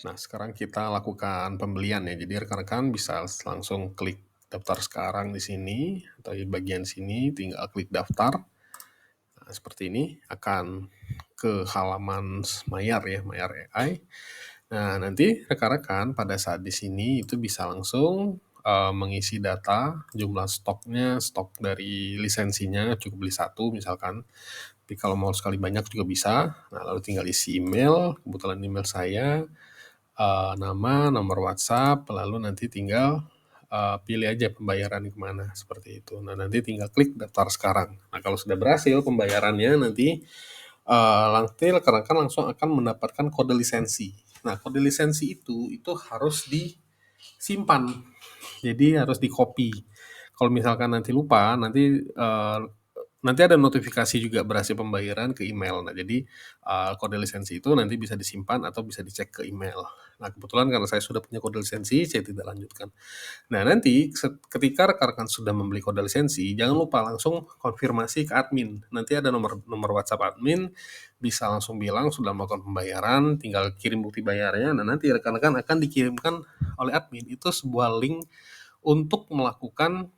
Nah, sekarang kita lakukan pembelian ya. Jadi rekan-rekan bisa langsung klik daftar sekarang di sini atau di bagian sini tinggal klik daftar. Nah, seperti ini akan ke halaman Mayar ya, Mayar AI. Nah, nanti rekan-rekan pada saat di sini itu bisa langsung mengisi data jumlah stoknya, stok dari lisensinya cukup beli satu misalkan. Tapi kalau mau sekali banyak juga bisa. Nah, lalu tinggal isi email, kebetulan email saya, nama, nomor WhatsApp, lalu nanti tinggal pilih aja pembayaran kemana seperti itu. Nah, nanti tinggal klik daftar sekarang. Nah, kalau sudah berhasil pembayarannya nanti rekan-rekan langsung akan mendapatkan kode lisensi. Nah, kode lisensi itu harus disimpan, jadi harus di-copy. Kalau misalkan nanti lupa, nanti ada notifikasi juga berhasil pembayaran ke email. Nah, jadi kode lisensi itu nanti bisa disimpan atau bisa dicek ke email. Nah, kebetulan karena saya sudah punya kode lisensi, saya tidak lanjutkan. Nah, nanti ketika rekan-rekan sudah membeli kode lisensi, jangan lupa langsung konfirmasi ke admin. Nanti ada nomor nomor WhatsApp admin, bisa langsung bilang sudah melakukan pembayaran, tinggal kirim bukti bayarnya. Nah, nanti rekan-rekan akan dikirimkan oleh admin itu sebuah link untuk melakukan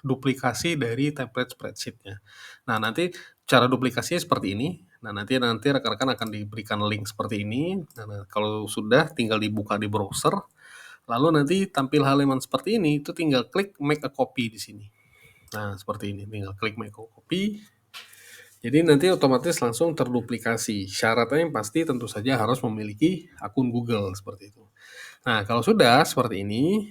duplikasi dari template spreadsheet-nya. Nah, nanti cara duplikasinya seperti ini. Nah, nanti rekan-rekan akan diberikan link seperti ini. Nah, kalau sudah tinggal dibuka di browser, lalu nanti tampil halaman seperti ini, itu tinggal klik make a copy di sini. Nah, seperti ini, tinggal klik make a copy. Jadi nanti otomatis langsung terduplikasi. Syaratnya yang pasti tentu saja harus memiliki akun Google seperti itu. Nah, kalau sudah seperti ini,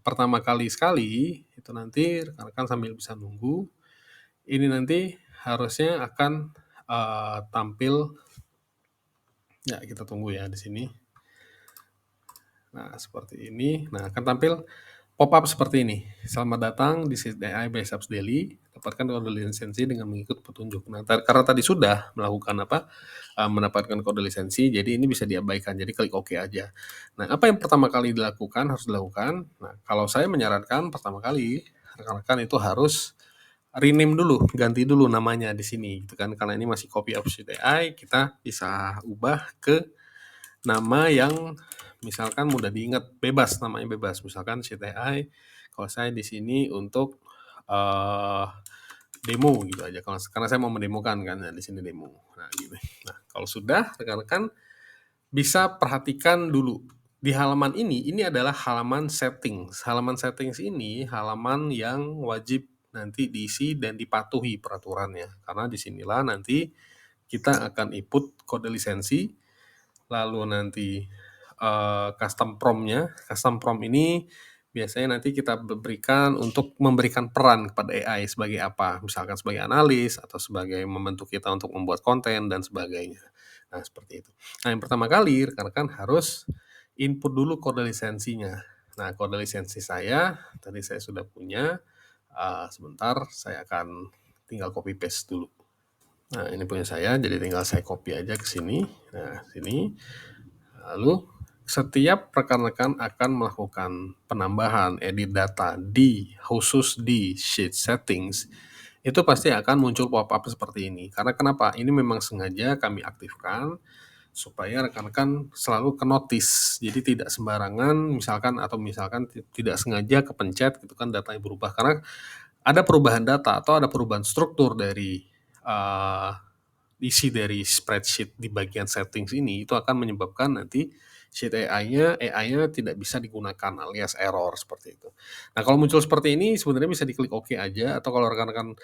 pertama kali sekali, itu nanti rekan-rekan sambil bisa nunggu, ini nanti harusnya akan tampil, ya kita tunggu ya di sini. Nah, seperti ini. Nah, akan tampil pop-up seperti ini. Selamat datang di AI by Subs Daily. Dapatkan kode lisensi dengan mengikut petunjuk. Nah, karena tadi sudah melakukan mendapatkan kode lisensi, jadi ini bisa diabaikan. Jadi klik OK aja. Nah, apa yang pertama kali harus dilakukan? Nah, kalau saya menyarankan pertama kali rekan-rekan itu harus rename dulu, ganti dulu namanya di sini, gitu kan? Karena ini masih copy of sheet AI, kita bisa ubah ke nama yang misalkan mudah diingat, bebas, namanya bebas. Misalkan sheet AI, kalau saya di sini untuk demo gitu aja. Karena saya mau mendemokan kan, nah, di sini demo. Nah, gitu. Nah, kalau sudah rekan-rekan bisa perhatikan dulu di halaman ini adalah halaman settings. Halaman settings ini halaman yang wajib nanti diisi dan dipatuhi peraturannya. Karena disinilah nanti kita akan input kode lisensi, lalu nanti custom prompt-nya. Custom prompt ini biasanya nanti kita berikan untuk memberikan peran kepada AI sebagai apa, misalkan sebagai analis atau sebagai membantu kita untuk membuat konten dan sebagainya. Nah, seperti itu. Nah, yang pertama kali rekan-rekan harus input dulu kode lisensinya. Nah, kode lisensi saya tadi saya sudah punya. Sebentar, saya akan tinggal copy paste dulu. Nah, ini punya saya, jadi tinggal saya copy aja ke sini. Nah, sini. Lalu setiap rekan-rekan akan melakukan penambahan edit data khusus di sheet settings, itu pasti akan muncul pop-up seperti ini. Karena kenapa? Ini memang sengaja kami aktifkan supaya rekan-rekan selalu ke notice. Jadi tidak sembarangan misalkan tidak sengaja kepencet gitu kan datanya berubah. Karena ada perubahan data atau ada perubahan struktur dari isi dari spreadsheet di bagian settings ini, itu akan menyebabkan nanti sheet AI-nya tidak bisa digunakan alias error seperti itu. Nah, kalau muncul seperti ini sebenarnya bisa diklik OK aja, atau kalau rekan-rekan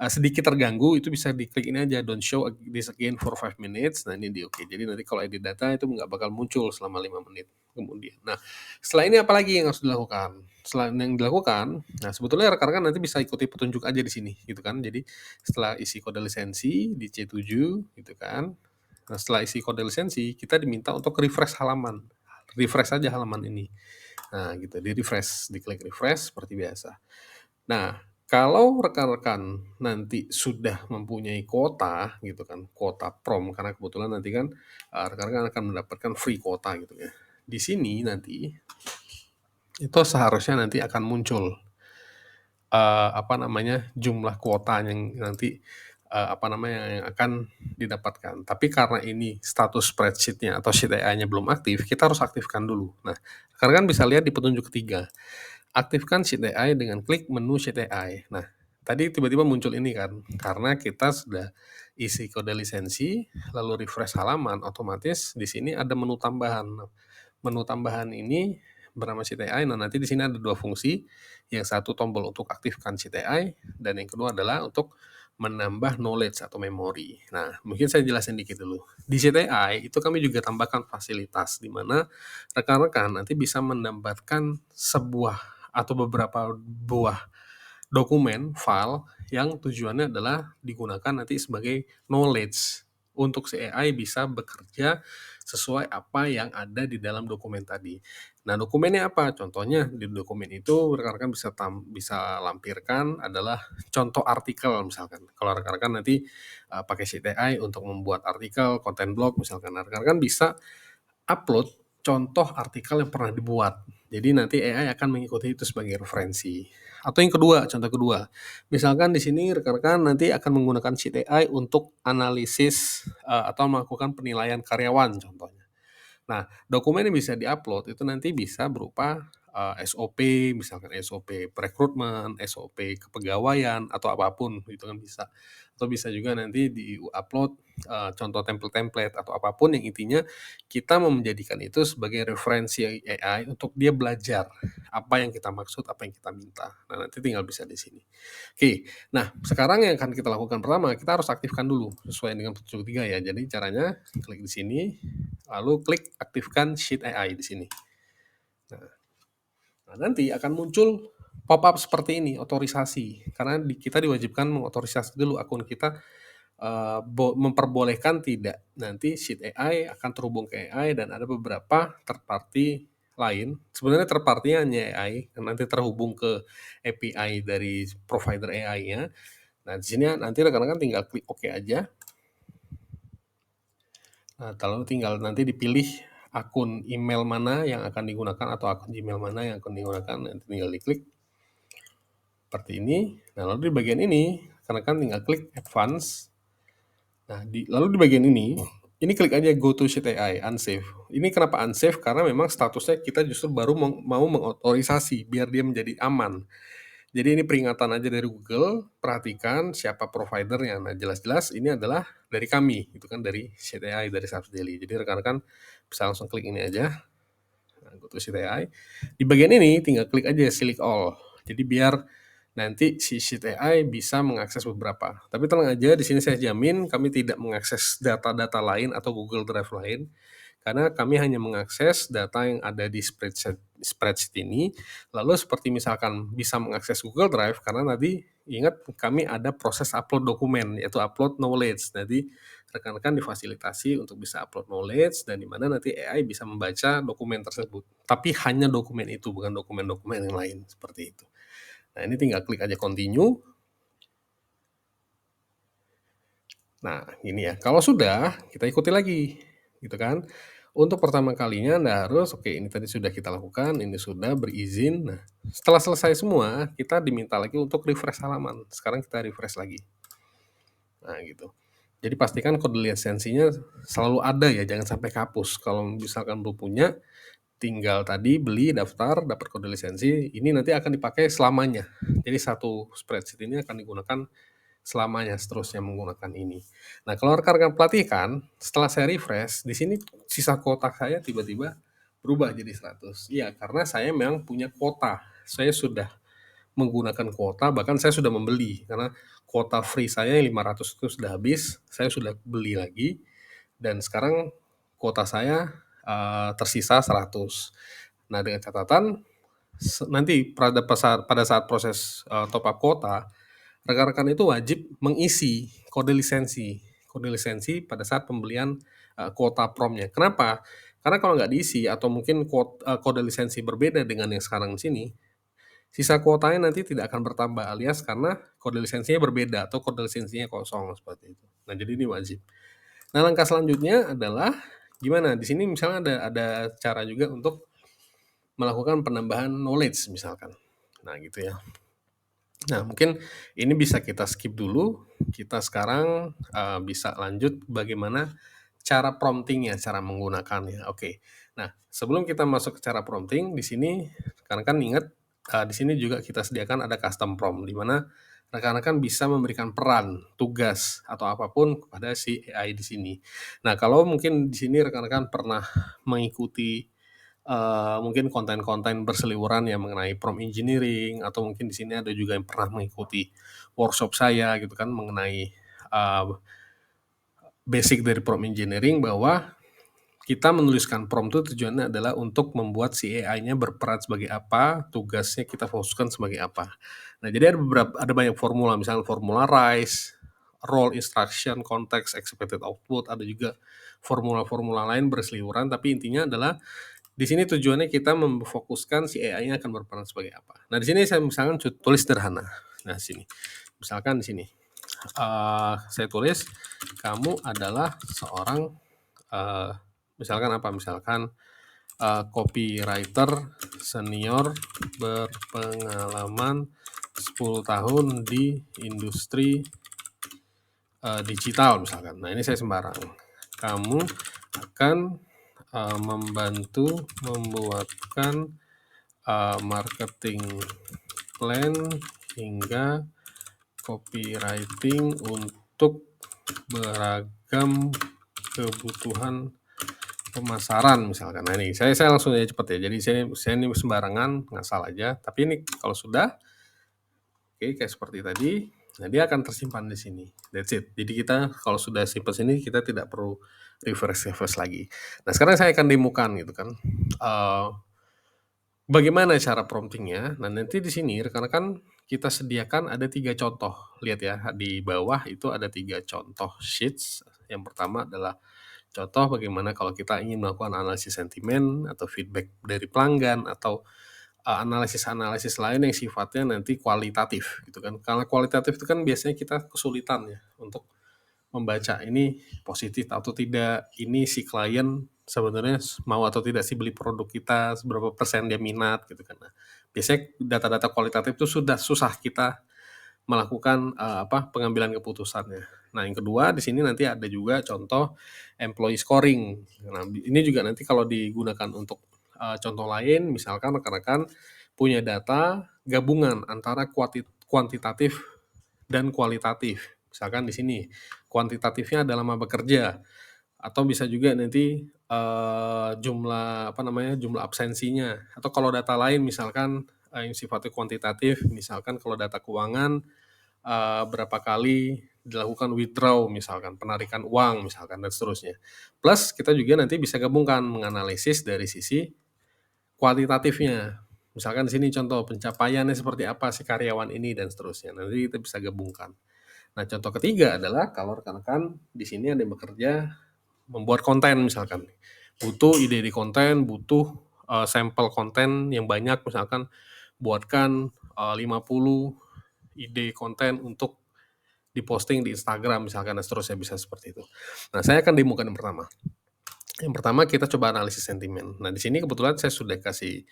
sedikit terganggu itu bisa diklik ini aja, don't show this again for 5 minutes. Nah, ini di OK. Jadi nanti kalau edit data itu nggak bakal muncul selama 5 menit kemudian. Nah, setelah ini apa lagi yang harus dilakukan? Selain yang dilakukan, nah sebetulnya rekan-rekan nanti bisa ikuti petunjuk aja di sini gitu kan. Jadi setelah isi kode lisensi di C7 gitu kan. Nah, setelah isi kode lisensi, kita diminta untuk refresh halaman. Refresh aja halaman ini. Nah, gitu, di-refresh, diklik refresh seperti biasa. Nah, kalau rekan-rekan nanti sudah mempunyai kuota gitu kan, kuota prom karena kebetulan nanti kan rekan-rekan akan mendapatkan free kuota gitu ya. Di sini nanti itu seharusnya nanti akan muncul jumlah kuota yang nanti yang akan didapatkan. Tapi karena ini status spreadsheet-nya atau sheet AI-nya belum aktif, kita harus aktifkan dulu. Nah, rekan-rekan bisa lihat di petunjuk ketiga, aktifkan sheet AI dengan klik menu sheet AI. Nah, tadi tiba-tiba muncul ini kan, karena kita sudah isi kode lisensi, lalu refresh halaman, otomatis di sini ada menu tambahan. Nah, menu tambahan ini bernama sheet AI. Nah, nanti di sini ada dua fungsi. Yang satu tombol untuk aktifkan sheet AI, dan yang kedua adalah untuk menambah knowledge atau memori. Nah, mungkin saya jelasin dikit dulu. Di sheet AI itu kami juga tambahkan fasilitas di mana rekan-rekan nanti bisa menambahkan sebuah atau beberapa buah dokumen, file yang tujuannya adalah digunakan nanti sebagai knowledge untuk si AI bisa bekerja sesuai apa yang ada di dalam dokumen tadi. Nah, dokumennya apa? Contohnya di dokumen itu rekan-rekan bisa lampirkan adalah contoh artikel misalkan. Kalau rekan-rekan nanti pakai sheet AI untuk membuat artikel, konten blog misalkan, nah, rekan-rekan bisa upload contoh artikel yang pernah dibuat. Jadi nanti AI akan mengikuti itu sebagai referensi. Atau yang kedua, contoh kedua, misalkan di sini rekan-rekan nanti akan menggunakan sheet AI untuk analisis atau melakukan penilaian karyawan contohnya. Nah, dokumen yang bisa diupload itu nanti bisa berupa SOP, misalkan SOP perekrutmen, SOP kepegawaian, atau apapun itu kan bisa. Atau bisa juga nanti di-upload contoh template-template atau apapun yang intinya kita mau menjadikan itu sebagai referensi AI untuk dia belajar apa yang kita maksud, apa yang kita minta. Nah, nanti tinggal bisa di sini. Oke, nah sekarang yang akan kita lakukan pertama, kita harus aktifkan dulu sesuai dengan petunjuk 3 ya. Jadi caranya klik di sini, lalu klik aktifkan sheet AI di sini. Nah, nanti akan muncul pop-up seperti ini, otorisasi. Karena kita diwajibkan mengotorisasi dulu akun kita, memperbolehkan tidak nanti sheet AI akan terhubung ke AI dan ada beberapa third party lain. Sebenarnya third party-nya hanya AI, nanti terhubung ke API dari provider AI-nya. Nah, di sini nanti rekan-rekan tinggal klik OK aja. Nah, lalu tinggal nanti dipilih akun email mana yang akan digunakan atau akun Gmail mana yang akan digunakan, nanti tinggal diklik seperti ini. Nah, lalu di bagian ini rekan-rekan tinggal klik advance. Nah, lalu di bagian ini klik aja go to sheet AI, unsafe. Ini kenapa unsafe? Karena memang statusnya kita justru baru mau mengotorisasi biar dia menjadi aman. Jadi ini peringatan aja dari Google, perhatikan siapa providernya. Nah, jelas-jelas ini adalah dari kami, itu kan dari Sheet AI, dari Subs Daily. Jadi rekan-rekan bisa langsung klik ini aja. Nah, go to Sheet AI. Di bagian ini tinggal klik aja select all. Jadi biar nanti si Sheet AI bisa mengakses beberapa. Tapi tenang aja, di sini saya jamin kami tidak mengakses data-data lain atau Google Drive lain. Karena kami hanya mengakses data yang ada di spreadsheet ini, lalu seperti misalkan bisa mengakses Google Drive, karena tadi ingat kami ada proses upload dokumen, yaitu upload knowledge. Jadi rekan-rekan difasilitasi untuk bisa upload knowledge, dan dimana nanti AI bisa membaca dokumen tersebut. Tapi hanya dokumen itu, bukan dokumen-dokumen yang lain, seperti itu. Nah, ini tinggal klik aja continue. Nah, ini ya. Kalau sudah, kita ikuti lagi, gitu kan. Untuk pertama kalinya Anda harus, oke ini tadi sudah kita lakukan, ini sudah berizin. Nah, setelah selesai semua, kita diminta lagi untuk refresh halaman. Sekarang kita refresh lagi. Nah, gitu. Jadi pastikan kode lisensinya selalu ada ya, jangan sampai kehapus. Kalau misalkan belum punya, tinggal tadi beli, daftar, dapat kode lisensi, ini nanti akan dipakai selamanya. Jadi satu spreadsheet ini akan digunakan selamanya, seterusnya menggunakan ini. Nah, kalau rekan-rekan perhatikan, setelah saya refresh, di sini sisa kotak saya tiba-tiba berubah jadi 100. Iya, karena saya memang punya kuota. Saya sudah menggunakan kuota, bahkan saya sudah membeli. Karena kuota free saya yang 500 itu sudah habis, saya sudah beli lagi, dan sekarang kuota saya tersisa 100. Nah, dengan catatan, nanti pada saat proses top up kuota, rekan-rekan itu wajib mengisi kode lisensi pada saat pembelian kuota promnya. Kenapa? Karena kalau nggak diisi atau mungkin kode lisensi berbeda dengan yang sekarang di sini, sisa kuotanya nanti tidak akan bertambah alias karena kode lisensinya berbeda atau kode lisensinya kosong seperti itu. Nah, jadi ini wajib. Nah, langkah selanjutnya adalah gimana? Di sini misalnya ada cara juga untuk melakukan penambahan knowledge misalkan. Nah, gitu ya. Nah, mungkin ini bisa kita skip dulu. Kita sekarang bisa lanjut bagaimana cara promptingnya, cara menggunakannya. Oke. Nah, sebelum kita masuk ke cara prompting, di sini rekan-rekan ingat di sini juga kita sediakan ada custom prompt, di mana rekan-rekan bisa memberikan peran, tugas atau apapun kepada si AI di sini. Nah, kalau mungkin di sini rekan-rekan pernah mengikuti mungkin konten-konten berseliweran ya mengenai prompt engineering, atau mungkin di sini ada juga yang pernah mengikuti workshop saya gitu kan mengenai basic dari prompt engineering, bahwa kita menuliskan prompt itu tujuannya adalah untuk membuat si AI-nya berperan sebagai apa, tugasnya kita fokuskan sebagai apa. Nah, jadi ada banyak formula, misalnya formula RISE, role instruction, context, expected output, ada juga formula-formula lain berseliweran, tapi intinya adalah di sini tujuannya kita memfokuskan si AI-nya akan berperan sebagai apa. Nah, di sini saya misalkan tulis sederhana. Nah, sini. Misalkan di sini. Saya tulis, kamu adalah seorang, misalkan apa? Misalkan copywriter senior berpengalaman 10 tahun di industri digital misalkan. Nah, ini saya sembarang. Kamu akan membantu membuatkan marketing plan hingga copywriting untuk beragam kebutuhan pemasaran misalkan. Nah, ini saya langsung aja cepet ya. Jadi saya ini sembarangan, ngasal aja. Tapi ini kalau sudah, oke, kayak seperti tadi, nah dia akan tersimpan di sini. That's it. Jadi kita kalau sudah simpan sini, kita tidak perlu reverse lagi. Nah, sekarang saya akan demokan gitu kan. Bagaimana cara promptingnya? Nah, nanti di sini rekan-rekan kita sediakan ada 3 contoh. Lihat ya, di bawah itu ada 3 contoh sheets. Yang pertama adalah contoh bagaimana kalau kita ingin melakukan analisis sentimen atau feedback dari pelanggan, atau analisis-analisis lain yang sifatnya nanti kualitatif gitu kan. Karena kualitatif itu kan biasanya kita kesulitan ya untuk membaca ini positif atau tidak, ini si klien sebenarnya mau atau tidak sih beli produk kita, seberapa persen dia minat gitu kan. Nah, biasanya data-data kualitatif itu sudah susah kita melakukan pengambilan keputusannya. Nah, yang kedua di sini nanti ada juga contoh employee scoring. Nah, ini juga nanti kalau digunakan untuk contoh lain, misalkan rekan-rekan punya data gabungan antara kuantitatif dan kualitatif. Misalkan di sini kuantitatifnya adalah lama bekerja, atau bisa juga nanti jumlah absensinya, atau kalau data lain misalkan yang sifatnya kuantitatif, misalkan kalau data keuangan berapa kali dilakukan withdraw, misalkan penarikan uang misalkan, dan seterusnya. Plus kita juga nanti bisa gabungkan menganalisis dari sisi kualitatifnya. Misalkan di sini contoh pencapaiannya seperti apa si karyawan ini dan seterusnya. Nanti kita bisa gabungkan. Nah, contoh ketiga adalah kalau rekan-rekan di sini ada yang bekerja membuat konten misalkan. Butuh ide di konten, butuh sampel konten yang banyak, misalkan buatkan 50 ide konten untuk diposting di Instagram misalkan, dan seterusnya, bisa seperti itu. Nah, saya akan demokan yang pertama. Yang pertama kita coba analisis sentimen. Nah, di sini kebetulan saya sudah kasih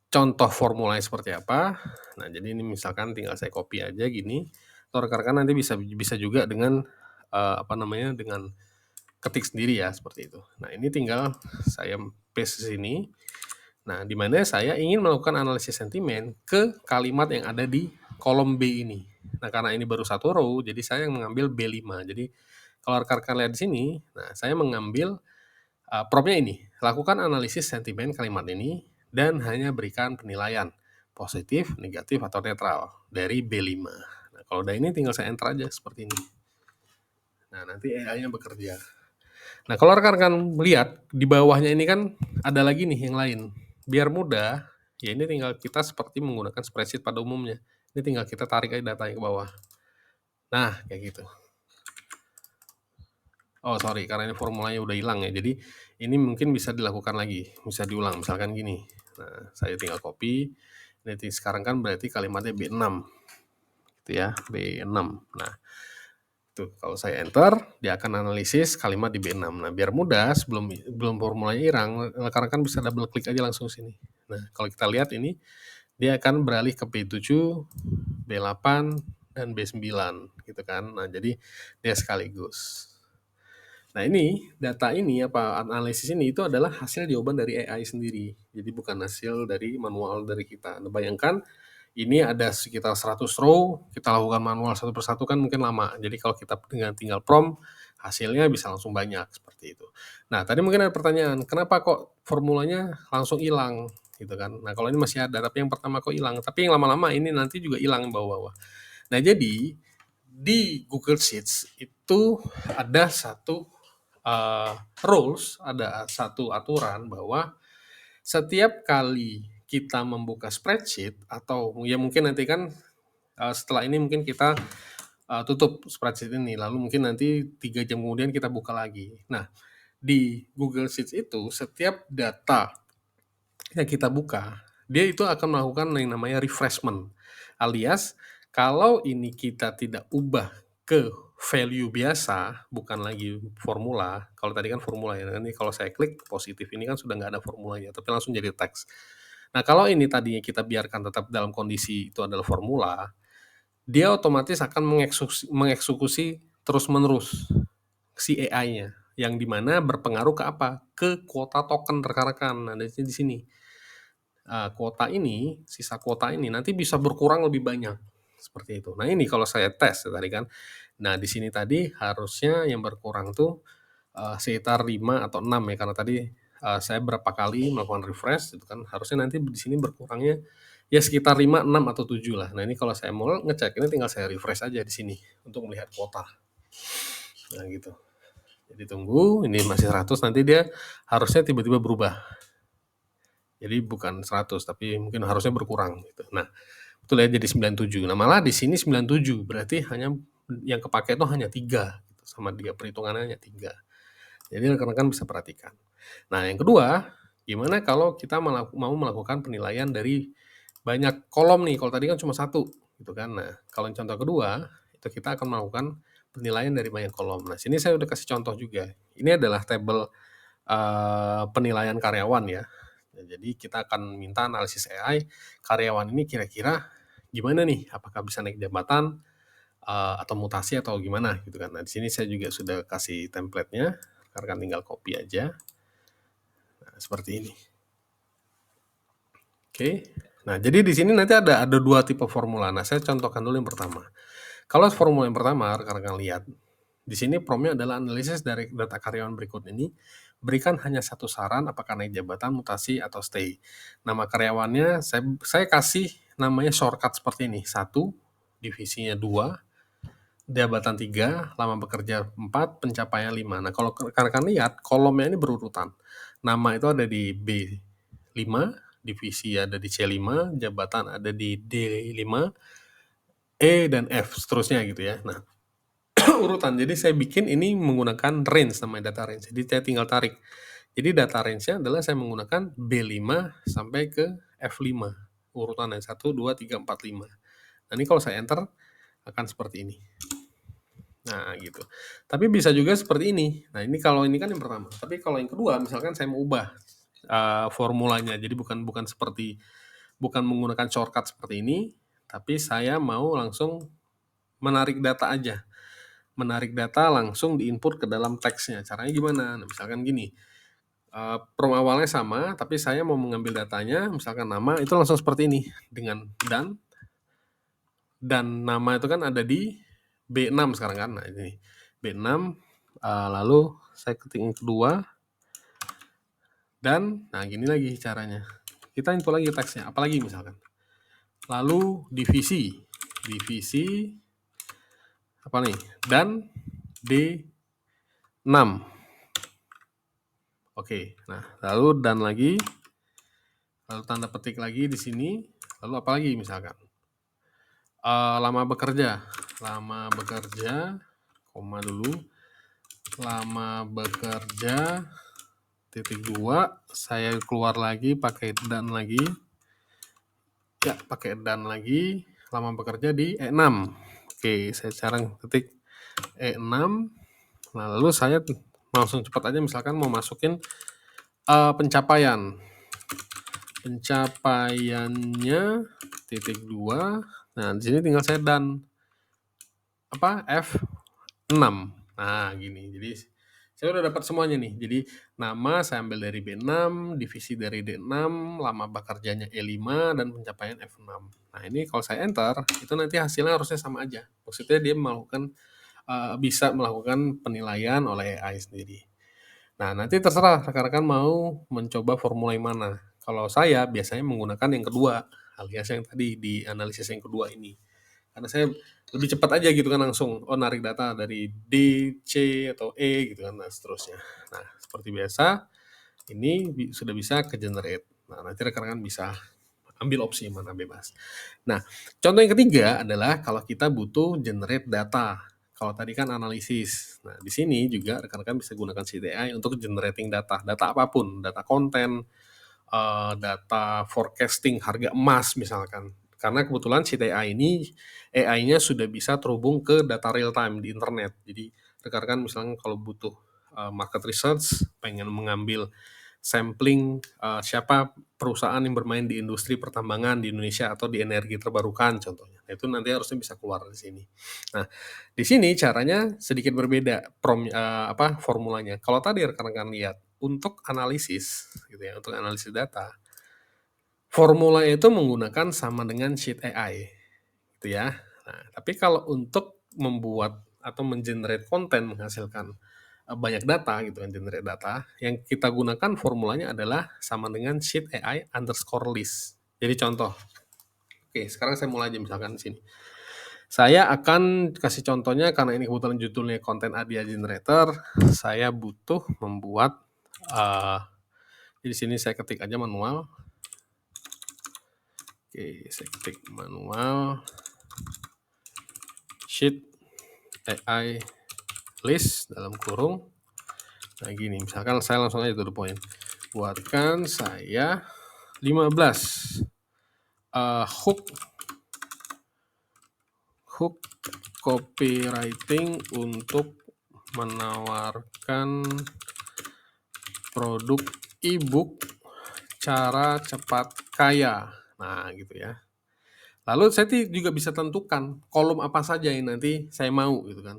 contoh formulanya seperti apa. Nah, jadi ini misalkan tinggal saya copy aja gini. Atau rekan-rekan nanti bisa juga dengan dengan ketik sendiri ya, seperti itu. Nah, ini tinggal saya paste sini. Nah, di mana saya ingin melakukan analisis sentimen ke kalimat yang ada di kolom B ini. Nah, karena ini baru satu row, jadi saya mengambil B5. Jadi kalau rekan-rekan lihat di sini, nah saya mengambil promptnya ini, lakukan analisis sentimen kalimat ini dan hanya berikan penilaian positif, negatif, atau netral dari B5. Nah, kalau udah ini tinggal saya enter aja seperti ini. Nah, nanti AI-nya bekerja. Nah, kalau rekan-rekan lihat di bawahnya ini kan ada lagi nih yang lain. Biar mudah, ya ini tinggal kita seperti menggunakan spreadsheet pada umumnya. Ini tinggal kita tarik aja datanya ke bawah. Nah, kayak gitu. Oh, sorry, karena ini formulanya udah hilang ya. Jadi ini mungkin bisa dilakukan lagi, bisa diulang. Misalkan gini. Nah, saya tinggal copy. Nanti sekarang kan berarti kalimatnya B6. Gitu ya, B6. Nah, tuh, kalau saya enter, dia akan analisis kalimat di B6. Nah, biar mudah, sebelum formulanya hilang, rekan-rekan bisa double klik aja langsung sini. Nah, kalau kita lihat ini, dia akan beralih ke B7, B8, dan B9 gitu kan. Nah, jadi dia sekaligus. Nah, ini data ini analisis ini itu adalah hasil jawaban dari AI sendiri. Jadi bukan hasil dari manual dari kita. Nah, bayangkan ini ada sekitar 100 row, kita lakukan manual satu persatu kan mungkin lama. Jadi kalau kita tinggal prompt, hasilnya bisa langsung banyak seperti itu. Nah, tadi mungkin ada pertanyaan, kenapa kok formulanya langsung hilang gitu kan? Nah, kalau ini masih ada, tapi yang pertama kok hilang. Tapi yang lama-lama ini nanti juga hilang bawah-bawah. Nah, jadi di Google Sheets itu ada satu rules, ada satu aturan bahwa setiap kali kita membuka spreadsheet atau ya mungkin nanti kan setelah ini mungkin kita tutup spreadsheet ini, lalu mungkin nanti 3 jam kemudian kita buka lagi. Nah, di Google Sheets itu setiap data yang kita buka, dia itu akan melakukan yang namanya refreshment. Alias, kalau ini kita tidak ubah ke value biasa, bukan lagi formula. Kalau tadi kan formula ya, nanti kalau saya klik positif ini kan sudah nggak ada formulanya, tapi langsung jadi teks. Nah, kalau ini tadinya kita biarkan tetap dalam kondisi itu adalah formula, dia otomatis akan mengeksekusi terus-menerus si AI-nya, yang dimana berpengaruh ke apa? Ke kuota token rekan-rekan. Nah, di sini. Kuota ini, sisa kuota ini nanti bisa berkurang lebih banyak, seperti itu. Nah, ini kalau saya tes tadi kan. Nah, di sini tadi harusnya yang berkurang tuh sekitar 5 atau 6 ya, karena tadi saya berapa kali melakukan refresh itu kan, harusnya nanti di sini berkurangnya ya sekitar 5, 6 atau 7 lah. Nah, ini kalau saya mau ngecek, ini tinggal saya refresh aja di sini untuk melihat kuota. Nah, gitu. Jadi tunggu, ini masih 100, nanti dia harusnya tiba-tiba berubah. Jadi bukan 100, tapi mungkin harusnya berkurang gitu. Nah, betul ya, jadi 97. Nah, malah di sini 97, berarti hanya yang kepake itu hanya 3 gitu, sama dia perhitungannya hanya 3. Jadi rekan-rekan bisa perhatikan. Nah, yang kedua, gimana kalau kita mau melakukan penilaian dari banyak kolom nih, kalau tadi kan cuma 1 gitu kan. Nah, kalau yang contoh kedua, itu kita akan melakukan penilaian dari banyak kolom. Nah, sini saya udah kasih contoh juga. Ini adalah tabel penilaian karyawan ya. Nah, jadi kita akan minta analisis AI, karyawan ini kira-kira gimana nih? Apakah bisa naik jabatan atau mutasi atau gimana gitu kan. Nah, di sini saya juga sudah kasih template-nya, rekan tinggal copy aja. Nah, seperti ini. Oke. Nah, jadi di sini nanti ada 2 tipe formula. Nah, saya contohkan dulu yang pertama. Kalau formula yang pertama, rekan-rekan lihat, di sini prompt-nya adalah analisis dari data karyawan berikut ini, berikan hanya satu saran apakah naik jabatan, mutasi, atau stay. Nama karyawannya saya kasih namanya shortcut seperti ini. 1, divisinya 2, jabatan 3, lama bekerja 4, pencapaian 5. Nah, kalau rekan-rekan lihat, kolomnya ini berurutan. Nama itu ada di B5, divisi ada di C5, jabatan ada di D5, E dan F, seterusnya gitu ya. Nah, urutan. Jadi saya bikin ini menggunakan range, namanya data range. Jadi saya tinggal tarik. Jadi data range-nya adalah saya menggunakan B5 sampai ke F5. Urutannya 1, 2, 3, 4, 5. Nah, ini kalau saya enter akan seperti ini. Nah, gitu. Tapi bisa juga seperti ini. Nah, ini kalau ini kan yang pertama. Tapi kalau yang kedua, misalkan saya mau ubah formulanya. Jadi bukan menggunakan shortcut seperti ini, tapi saya mau langsung menarik data aja. Menarik data langsung diinput ke dalam teksnya. Caranya gimana? Nah, misalkan gini, prompt awalnya sama, tapi saya mau mengambil datanya, misalkan nama, itu langsung seperti ini, dengan dan nama itu kan ada di B6 sekarang kan. Nah, ini B6, lalu saya ketik yang kedua, dan nah gini lagi caranya. Kita input lagi teksnya, apalagi misalkan. Lalu divisi apa nih? Dan D6. Oke, nah lalu dan lagi, lalu tanda petik lagi di sini, lalu apa lagi misalkan? Lama bekerja, koma dulu, lama bekerja, titik 2, saya keluar lagi pakai dan lagi, ya pakai dan lagi, lama bekerja di E6. Oke, saya sekarang ketik E6, nah lalu saya langsung cepat aja misalkan mau masukin pencapaian. pencapaiannya titik 2. Nah, di sini tinggal saya dan F6. Nah, gini. Jadi saya udah dapat semuanya nih. Jadi nama saya ambil dari B6, divisi dari D6, lama bekerjanya E5, dan pencapaian F6. Nah, ini kalau saya enter, itu nanti hasilnya harusnya sama aja. Maksudnya dia bisa melakukan penilaian oleh AI sendiri. Nah, nanti terserah rekan-rekan mau mencoba formula yang mana. Kalau saya biasanya menggunakan yang kedua, alias yang tadi di analisis yang kedua ini. Karena saya lebih cepat aja gitu kan langsung, narik data dari D, C, atau E gitu kan, nah seterusnya. Nah, seperti biasa, ini sudah bisa ke-generate. Nah, nanti rekan-rekan bisa ambil opsi mana bebas. Nah, contoh yang ketiga adalah kalau kita butuh generate data. Kalau tadi kan analisis. Nah, di sini juga rekan-rekan bisa gunakan CTI untuk generating data. Data apapun, data konten, data forecasting harga emas misalkan. Karena kebetulan CTI ini AI-nya sudah bisa terhubung ke data real time di internet. Jadi rekan-rekan misalnya kalau butuh market research, pengen mengambil sampling siapa perusahaan yang bermain di industri pertambangan di Indonesia atau di energi terbarukan contohnya. Nah, itu nanti harusnya bisa keluar di sini. Nah, di sini caranya sedikit berbeda formulanya. Kalau tadi rekan-rekan lihat untuk analisis gitu ya, untuk analisis data, formula itu menggunakan sama dengan sheet AI gitu ya. Nah, tapi kalau untuk membuat atau mengenerate konten menghasilkan banyak data gitu kan, generate data, yang kita gunakan formulanya adalah sama dengan sheet AI underscore list. Jadi contoh, oke sekarang saya mulai aja misalkan di sini. Saya akan kasih contohnya karena ini kebetulan judulnya konten ADIA generator. Saya butuh membuat di sini saya ketik aja manual. Oke, saya ketik manual sheet AI list dalam kurung. Nah gini, misalkan saya langsung aja to the point. Buatkan saya 15 hook copywriting untuk menawarkan produk e-book cara cepat kaya. Nah, gitu ya. Lalu saya juga bisa tentukan kolom apa saja yang nanti saya mau gitu kan.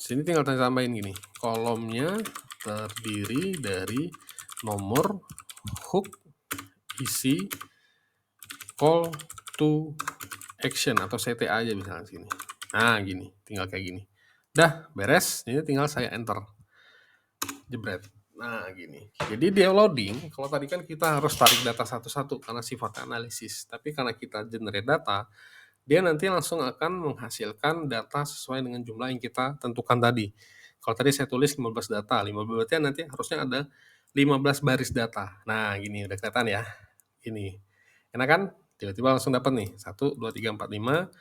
Sini tinggal saya tambahin gini. Kolomnya terdiri dari nomor, hook, isi, call to action atau CTA aja misalnya sini. Nah, gini, tinggal kayak gini. Dah, beres. Ini tinggal saya enter. Jebret. Nah, gini. Jadi dia loading, kalau tadi kan kita harus tarik data satu-satu karena sifat analisis. Tapi karena kita generate data, dia nanti langsung akan menghasilkan data sesuai dengan jumlah yang kita tentukan tadi. Kalau tadi saya tulis 15 data, 15 berarti nanti harusnya ada 15 baris data. Nah, gini udah kelihatan ya. Ini. Enak kan? Tiba-tiba langsung dapat nih. 1, 2, 3, 4, 5.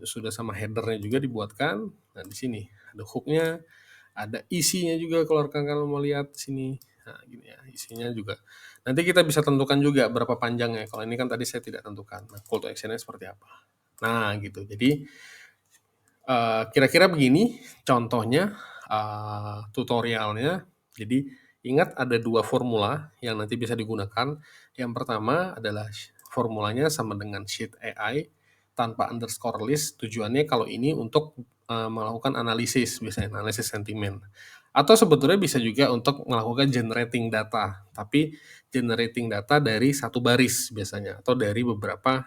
Sudah sama headernya juga dibuatkan. Nah, di sini ada hooknya, ada isinya juga kalau rekan-rekan mau lihat sini. Nah, gini ya, isinya juga. Nanti kita bisa tentukan juga berapa panjangnya. Kalau ini kan tadi saya tidak tentukan. Nah, call to action-nya seperti apa. Nah, gitu. Jadi kira-kira begini contohnya tutorialnya. Jadi ingat ada 2 formula yang nanti bisa digunakan. Yang pertama adalah formulanya sama dengan sheet AI tanpa underscore list. Tujuannya kalau ini untuk melakukan analisis, biasanya analisis sentimen. Atau sebetulnya bisa juga untuk melakukan generating data, tapi generating data dari satu baris biasanya atau dari beberapa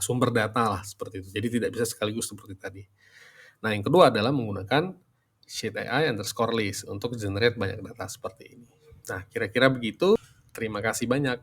sumber data lah seperti itu. Jadi tidak bisa sekaligus seperti tadi. Nah, yang kedua adalah menggunakan sheet AI underscore list untuk generate banyak data seperti ini. Nah, kira-kira begitu. Terima kasih banyak.